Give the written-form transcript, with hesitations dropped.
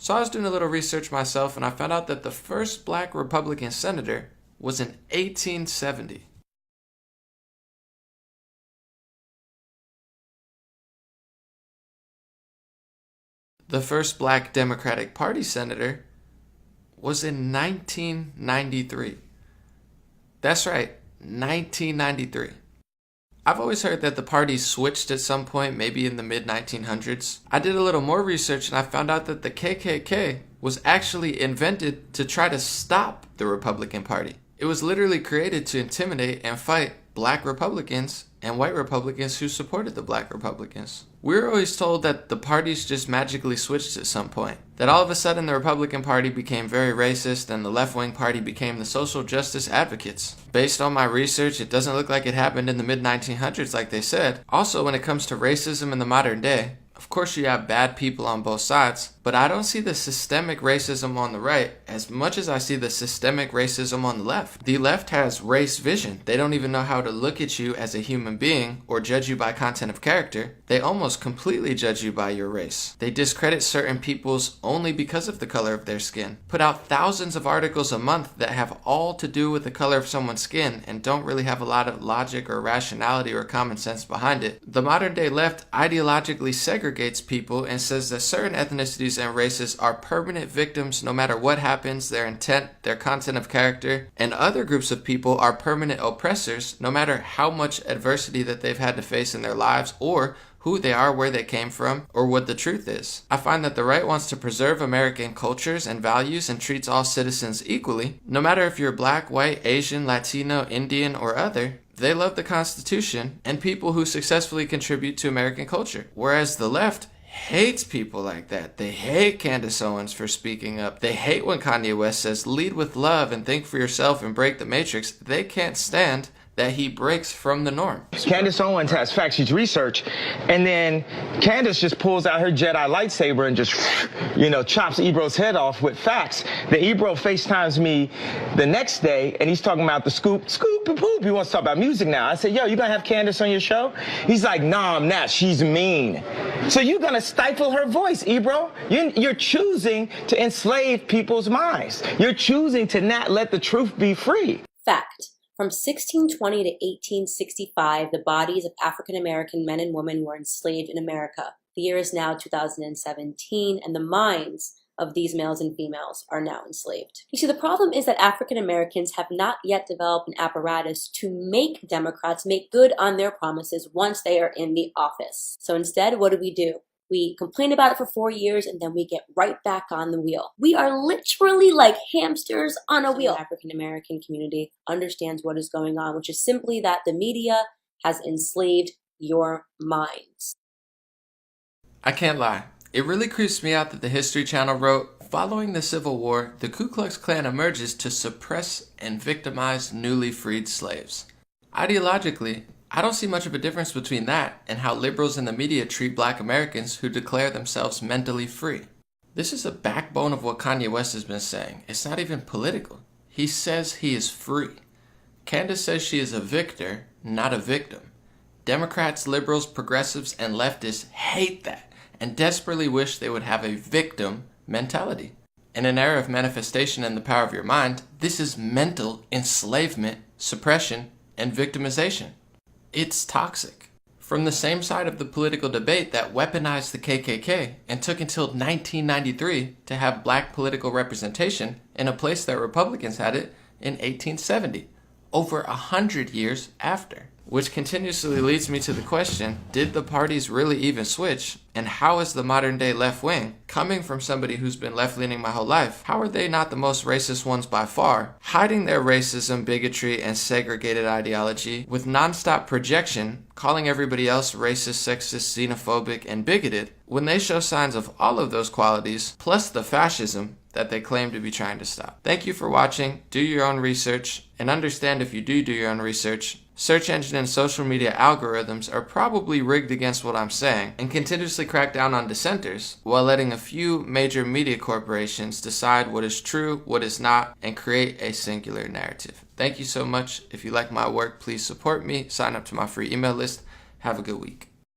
So I was doing a little research myself, and I found out that the first black Republican senator was in 1870. The first black Democratic Party senator was in 1993. That's right, 1993. I've always heard that the party switched at some point, maybe in the mid-1900s. I did a little more research and I found out that the KKK was actually invented to try to stop the Republican Party. It was literally created to intimidate and fight black Republicans and white Republicans who supported the black Republicans. We were always told that the parties just magically switched at some point. That all of a sudden the Republican Party became very racist and the left-wing party became the social justice advocates. Based on my research, it doesn't look like it happened in the mid-1900s like they said. Also, when it comes to racism in the modern day, of course you have bad people on both sides, but I don't see the systemic racism on the right as much as I see the systemic racism on the left. The left has race vision. They don't even know how to look at you as a human being or judge you by content of character. They almost completely judge you by your race. They discredit certain peoples only because of the color of their skin. Put out thousands of articles a month that have all to do with the color of someone's skin and don't really have a lot of logic or rationality or common sense behind it. The modern day left ideologically segregates people and says that certain ethnicities and races are permanent victims no matter what happens, their intent, their content of character, and other groups of people are permanent oppressors no matter how much adversity that they've had to face in their lives or who they are, where they came from, or what the truth is. I find that the right wants to preserve American cultures and values and treats all citizens equally. No matter if you're black, white, Asian, Latino, Indian, or other, they love the Constitution and people who successfully contribute to American culture. Whereas the left hates people like that. They hate Candace Owens for speaking up. They hate when Kanye West says, lead with love and think for yourself and break the matrix. They can't stand that he breaks from the norm. Candace Owens has facts, she's research, and then Candace just pulls out her Jedi lightsaber and just, chops Ebro's head off with facts. Then Ebro FaceTimes me the next day, and he's talking about the scoop and poop. He wants to talk about music now. I said, yo, you gonna have Candace on your show? He's like, nah, I'm not. She's mean. So you're gonna stifle her voice, Ebro. You're choosing to enslave people's minds. You're choosing to not let the truth be free. Fact. From 1620 to 1865, the bodies of African-American men and women were enslaved in America. The year is now 2017, and the minds of these males and females are now enslaved. You see, the problem is that African-Americans have not yet developed an apparatus to make Democrats make good on their promises once they are in the office. So instead, what do? We complain about it for 4 years and then we get right back on the wheel. We are literally like hamsters on a wheel. The African-American community understands what is going on, which is simply that the media has enslaved your minds. I can't lie. It really creeps me out that the History Channel wrote, following the Civil War, the Ku Klux Klan emerges to suppress and victimize newly freed slaves. Ideologically, I don't see much of a difference between that and how liberals in the media treat black Americans who declare themselves mentally free. This is a backbone of what Kanye West has been saying. It's not even political. He says he is free. Candace says she is a victor, not a victim. Democrats, liberals, progressives, and leftists hate that and desperately wish they would have a victim mentality. In an era of manifestation and the power of your mind, this is mental enslavement, suppression, and victimization. It's toxic. From the same side of the political debate that weaponized the KKK and took until 1993 to have black political representation in a place that Republicans had it in 1870, over 100 years after. Which continuously leads me to the question, did the parties really even switch? And how is the modern day left wing, coming from somebody who's been left leaning my whole life, how are they not the most racist ones by far, hiding their racism, bigotry, and segregated ideology with nonstop projection, calling everybody else racist, sexist, xenophobic, and bigoted, when they show signs of all of those qualities, plus the fascism that they claim to be trying to stop. Thank you for watching. Do your own research, and understand if you do your own research, search engine and social media algorithms are probably rigged against what I'm saying and continuously crack down on dissenters while letting a few major media corporations decide what is true, what is not, and create a singular narrative. Thank you so much. If you like my work, please support me. Sign up to my free email list. Have a good week.